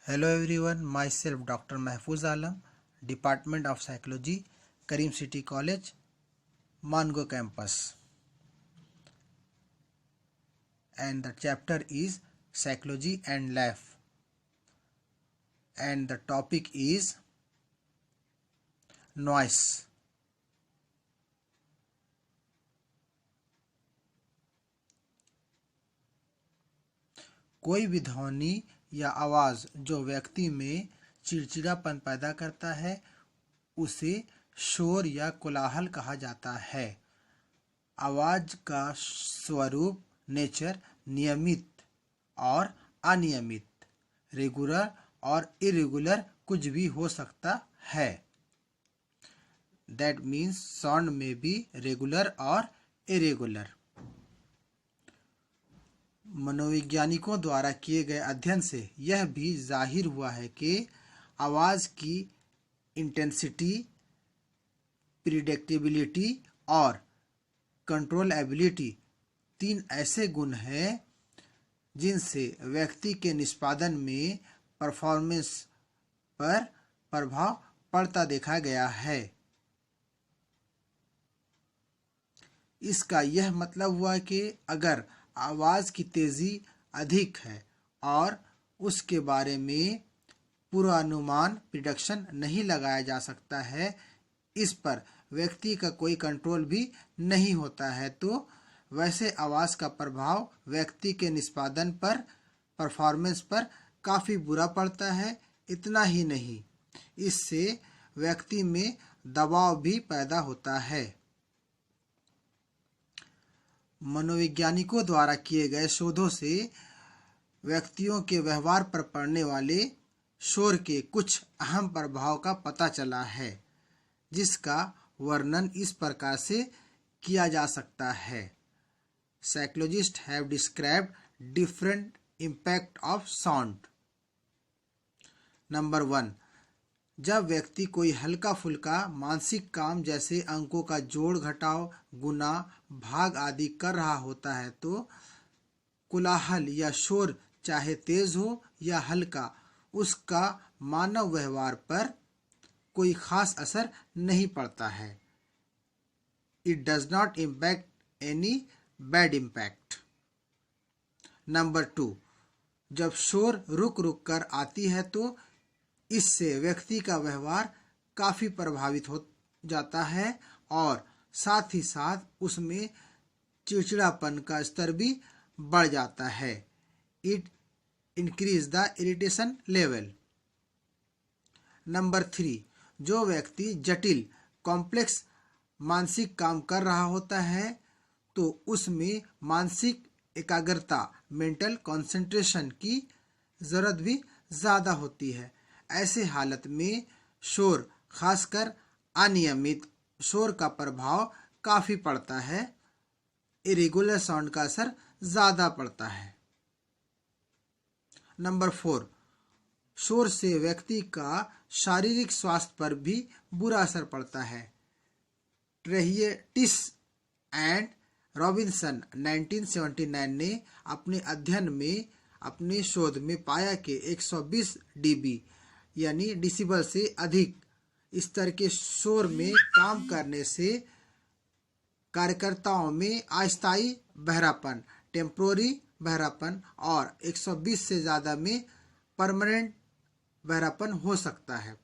Hello everyone, myself Dr. Mahfouz Alam, Department of Psychology, Karim City College, Mango Campus. And the chapter is Psychology and Life. And the topic is noise. कोई भी ध्वनि या आवाज़ जो व्यक्ति में चिड़चिड़ापन पैदा करता है उसे शोर या कोलाहल कहा जाता है। आवाज़ का स्वरूप नेचर नियमित और अनियमित, रेगुलर और इरेगुलर कुछ भी हो सकता है। दैट मीन्स साउंड में भी रेगुलर और इरेगुलर। मनोवैज्ञानिकों द्वारा किए गए अध्ययन से यह भी जाहिर हुआ है कि आवाज़ की इंटेंसिटी, प्रिडिक्टेबिलिटी और कंट्रोलेबिलिटी 3 ऐसे गुण हैं जिनसे व्यक्ति के निष्पादन में परफॉर्मेंस पर प्रभाव पड़ता देखा गया है। इसका यह मतलब हुआ कि अगर आवाज़ की तेज़ी अधिक है और उसके बारे में पूर्वानुमान प्रिडिक्शन नहीं लगाया जा सकता है, इस पर व्यक्ति का कोई कंट्रोल भी नहीं होता है, तो वैसे आवाज़ का प्रभाव व्यक्ति के निष्पादन पर, परफॉर्मेंस पर काफ़ी बुरा पड़ता है। इतना ही नहीं, इससे व्यक्ति में दबाव भी पैदा होता है। मनोवैज्ञानिकों द्वारा किए गए शोधों से व्यक्तियों के व्यवहार पर पड़ने वाले शोर के कुछ अहम प्रभाव का पता चला है, जिसका वर्णन इस प्रकार से किया जा सकता है। Psychologist have described different impact of sound. Number 1, जब व्यक्ति कोई हल्का फुल्का मानसिक काम जैसे अंकों का जोड़ घटाव, गुना, भाग आदि कर रहा होता है तो कोलाहल या शोर चाहे तेज हो या हल्का, उसका मानव व्यवहार पर कोई खास असर नहीं पड़ता है। It does not impact any bad impact. Number 2, जब शोर रुक रुक कर आती है तो इससे व्यक्ति का व्यवहार काफ़ी प्रभावित हो जाता है और साथ ही साथ उसमें चिड़चिड़ापन का स्तर भी बढ़ जाता है। It increase the irritation level. Number 3, जो व्यक्ति जटिल कॉम्प्लेक्स मानसिक काम कर रहा होता है तो उसमें मानसिक एकाग्रता, मेंटल कंसंट्रेशन की ज़रूरत भी ज़्यादा होती है। ऐसे हालत में शोर, खासकर अनियमित शोर का प्रभाव काफ़ी पड़ता है। इरेगुलर साउंड का असर ज़्यादा पड़ता है। नंबर 4, शोर से व्यक्ति का शारीरिक स्वास्थ्य पर भी बुरा असर पड़ता है। ट्रेहिएटिस एंड रॉबिन्सन 1979 ने अपने अध्ययन में अपने शोध में पाया कि 120 डीबी यानी डिसिबल से अधिक स्तर के शोर में काम करने से कार्यकर्ताओं में अस्थायी बहरापन, टेम्पोररी बहरापन और 120 से ज़्यादा में परमानेंट बहरापन हो सकता है।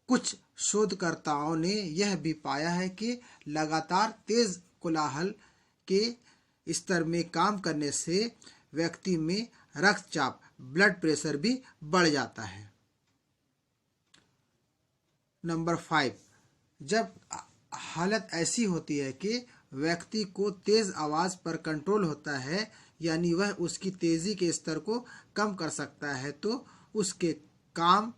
कुछ शोधकर्ताओं ने यह भी पाया है कि लगातार तेज कोलाहल के स्तर में काम करने से व्यक्ति में रक्तचाप, ब्लड प्रेशर भी बढ़ जाता है। नंबर 5, जब हालत ऐसी होती है कि व्यक्ति को तेज आवाज़ पर कंट्रोल होता है, यानी वह उसकी तेज़ी के स्तर को कम कर सकता है, तो उसके काम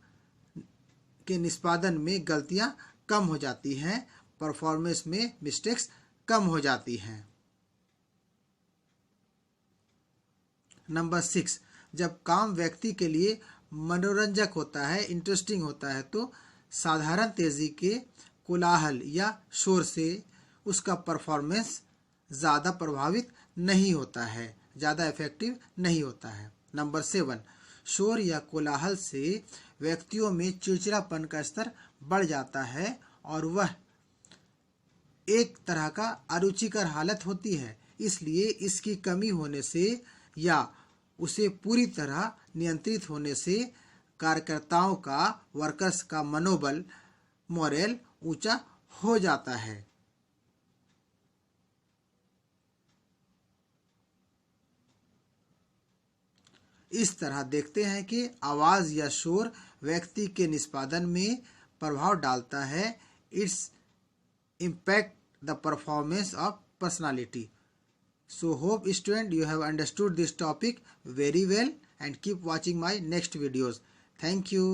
के निष्पादन में गलतियां कम हो जाती हैं, परफॉर्मेंस में मिस्टेक्स कम हो जाती हैं। नंबर 6, जब काम व्यक्ति के लिए मनोरंजक होता है, इंटरेस्टिंग होता है, तो साधारण तेज़ी के कोलाहल या शोर से उसका परफॉर्मेंस ज़्यादा प्रभावित नहीं होता है, ज़्यादा इफेक्टिव नहीं होता है। नंबर 7, शोर या कोलाहल से व्यक्तियों में चिड़चिड़ापन का स्तर बढ़ जाता है और वह एक तरह का अरुचिकर हालत होती है। इसलिए इसकी कमी होने से या उसे पूरी तरह नियंत्रित होने से कार्यकर्ताओं का, वर्कर्स का मनोबल, मोरल ऊंचा हो जाता है। इस तरह देखते हैं कि आवाज या शोर व्यक्ति के निष्पादन में प्रभाव डालता है। It's impact the performance of personality. So hope student you have understood this topic very well and keep watching my next videos. Thank you.